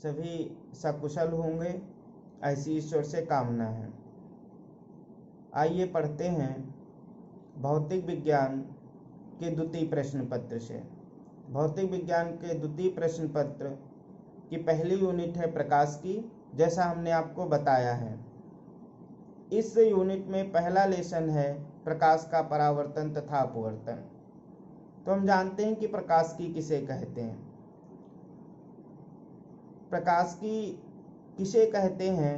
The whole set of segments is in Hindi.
सभी सकुशल होंगे, ऐसी ईश्वर से कामना है। आइए पढ़ते हैं भौतिक विज्ञान के द्वितीय प्रश्न पत्र से। भौतिक विज्ञान के द्वितीय प्रश्न पत्र की पहली यूनिट है प्रकाश की, जैसा हमने आपको बताया है। इस यूनिट में पहला लेसन है प्रकाश का परावर्तन तथा अपवर्तन। तो हम जानते हैं कि प्रकाश की किसे कहते हैं। प्रकाश की किसे कहते हैं,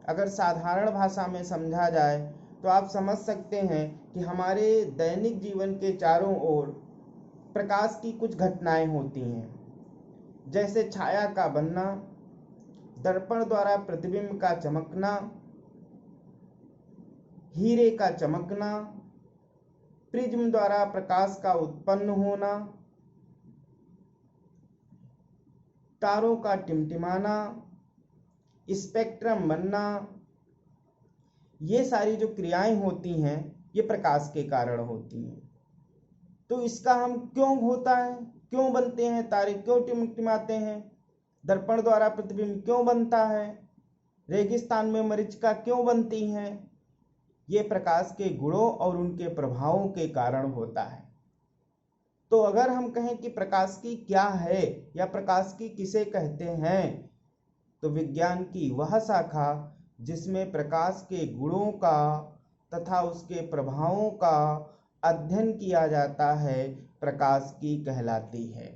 अगर साधारण भाषा में समझा जाए तो आप समझ सकते हैं कि हमारे दैनिक जीवन के चारों ओर प्रकाश की कुछ घटनाएं होती हैं, जैसे छाया का बनना, दर्पण द्वारा प्रतिबिंब का चमकना, हीरे का चमकना, प्रिज्म द्वारा प्रकाश का उत्पन्न होना, तारों का टिमटिमाना, स्पेक्ट्रम बनना। ये सारी जो क्रियाएं होती हैं ये प्रकाश के कारण होती हैं। तो इसका हम क्यों होता है, क्यों बनते हैं तारे, क्यों टिमटिमाते हैं, दर्पण द्वारा प्रतिबिंब क्यों बनता है, रेगिस्तान में मरीचिका क्यों बनती हैं, ये प्रकाश के गुणों और उनके प्रभावों के कारण होता है। तो अगर हम कहें कि प्रकाश की क्या है या प्रकाश की किसे कहते हैं, तो विज्ञान की वह शाखा जिसमें प्रकाश के गुणों का तथा उसके प्रभावों का अध्ययन किया जाता है प्रकाश की कहलाती है।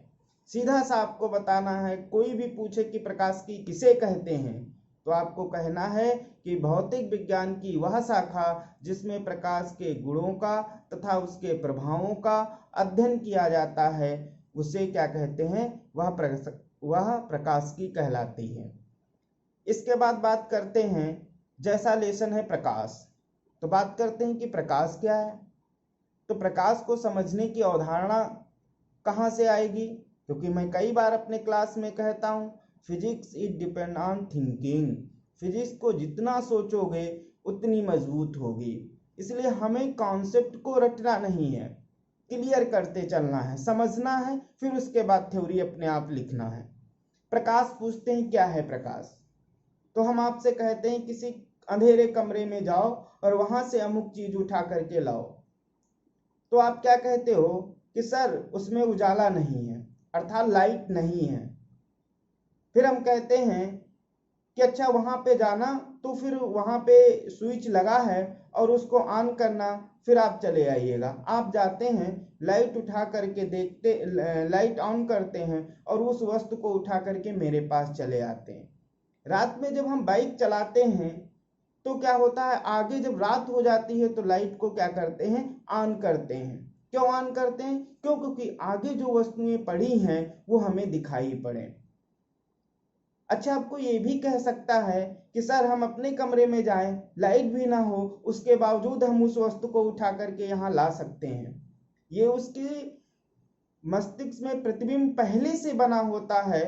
सीधा सा आपको बताना है, कोई भी पूछे कि प्रकाश की किसे कहते हैं तो आपको कहना है कि भौतिक विज्ञान की वह शाखा जिसमें प्रकाश के गुणों का तथा उसके प्रभावों का अध्ययन किया जाता है उसे क्या कहते हैं, वह प्रकाश की कहलाती है। इसके बाद बात करते हैं, जैसा लेसन है प्रकाश, तो बात करते हैं कि प्रकाश क्या है। तो प्रकाश को समझने की अवधारणा कहाँ से आएगी, क्योंकि मैं कई बार अपने क्लास में कहता हूँ physics is depend on thinking. Physics को जितना सोचोगे उतनी मजबूत होगी। इसलिए हमें कॉन्सेप्ट को रटना नहीं है, क्लियर करते चलना है, समझना है, फिर उसके बाद थ्योरी अपने आप लिखना है। प्रकाश पूछते हैं क्या है प्रकाश, तो हम आपसे कहते हैं किसी अंधेरे कमरे में जाओ और वहां से अमुक चीज उठा करके लाओ, तो आप क्या कहते हो कि सर उसमें उजाला नहीं है, अर्थात लाइट नहीं है। फिर हम कहते हैं कि अच्छा वहां पे जाना, तो फिर वहां पे स्विच लगा है और उसको ऑन करना, फिर आप चले आइएगा। आप जाते हैं, लाइट उठा करके देखते, लाइट ऑन करते हैं और उस वस्तु को उठा करके मेरे पास चले आते हैं। रात में जब हम बाइक चलाते हैं तो क्या होता है, आगे जब रात हो जाती है तो लाइट को क्या करते हैं, ऑन करते हैं। क्यों ऑन करते हैं, क्योंकि आगे जो वस्तुएं पड़ी हैं वो हमें दिखाई पड़े। अच्छा, आपको ये भी कह सकता है कि सर हम अपने कमरे में जाएं, लाइट भी ना हो, उसके बावजूद हम उस वस्तु को उठा करके यहाँ ला सकते हैं। ये उसके मस्तिष्क में प्रतिबिंब पहले से बना होता है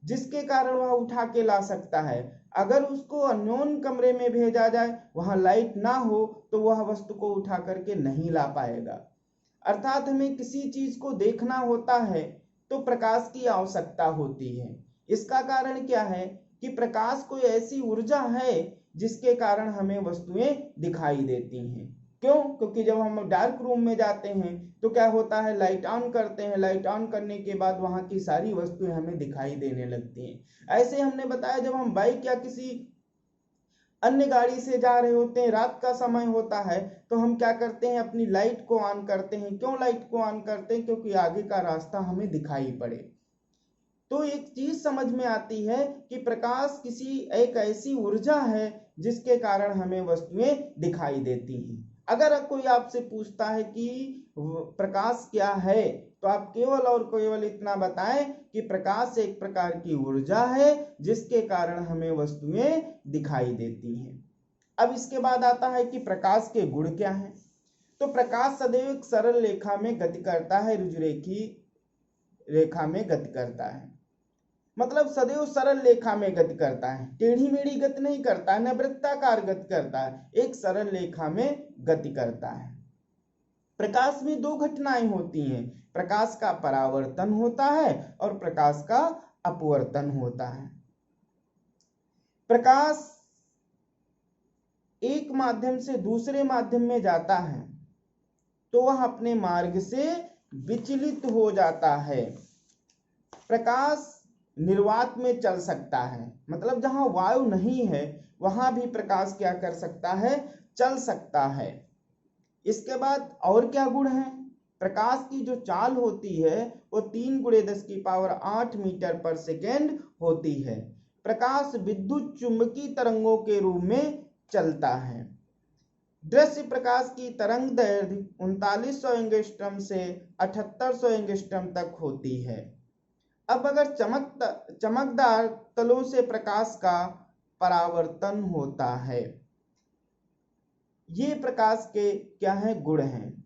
जिसके कारण वह उठा के ला सकता है। अगर उसको अननोन कमरे में भेजा जाए, वहां लाइट ना हो, तो वह वस्तु को उठा करके नहीं ला पाएगा। अर्थात हमें किसी चीज को देखना होता है तो प्रकाश की आवश्यकता होती है। इसका कारण क्या है कि प्रकाश कोई ऐसी ऊर्जा है जिसके कारण हमें वस्तुएं दिखाई देती हैं। क्यों, क्योंकि जब हम डार्क रूम में जाते हैं तो क्या होता है, लाइट ऑन करते हैं, लाइट ऑन करने के बाद वहां की सारी वस्तुएं हमें दिखाई देने लगती हैं। ऐसे हमने बताया जब हम बाइक या किसी अन्य गाड़ी से जा रहे होते हैं, रात का समय होता है, तो हम क्या करते हैं, अपनी लाइट को ऑन करते हैं। क्यों लाइट को ऑन करते हैं, क्योंकि आगे का रास्ता हमें दिखाई पड़े। तो एक चीज समझ में आती है कि प्रकाश किसी एक ऐसी ऊर्जा है जिसके कारण हमें वस्तुएं दिखाई देती हैं। अगर कोई आपसे पूछता है कि प्रकाश क्या है, तो आप केवल और केवल इतना बताएं कि प्रकाश एक प्रकार की ऊर्जा है जिसके कारण हमें वस्तुएं दिखाई देती हैं। अब इसके बाद आता है कि प्रकाश के गुण क्या हैं। तो प्रकाश सदैव एक सरल रेखा में गति करता है, रुजुरेखी रेखा में गति करता है। मतलब सदैव सरल रेखा में गति करता है, टेढ़ी मेढ़ी गति नहीं करता है, न वृत्ताकार गति करता है, एक सरल रेखा में गति करता है। प्रकाश में दो घटनाएं होती हैं, प्रकाश का परावर्तन होता है और प्रकाश का अपवर्तन होता है। प्रकाश एक माध्यम से दूसरे माध्यम में जाता है तो वह अपने मार्ग से विचलित हो जाता है। प्रकाश निर्वात में चल सकता है, मतलब जहां वायु नहीं है वहां भी प्रकाश क्या कर सकता है, चल सकता है। इसके बाद और क्या गुण है, प्रकाश की जो चाल होती है वो 3 × 10⁸ मीटर पर सेकेंड होती है। प्रकाश विद्युत चुंबकीय तरंगों के रूप में चलता है। दृश्य प्रकाश की तरंग दैर्घ्य 3900 एंगस्ट्रॉम से 7800 एंगस्ट्रॉम तक होती है। अब अगर चमकदार तलों से प्रकाश का परावर्तन होता है, ये प्रकाश के क्या है, गुण हैं।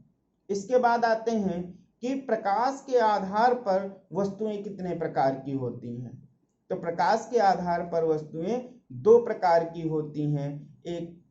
इसके बाद आते हैं कि प्रकाश के आधार पर वस्तुएं कितने प्रकार की होती हैं। तो प्रकाश के आधार पर वस्तुएं 2 प्रकार की होती हैं, एक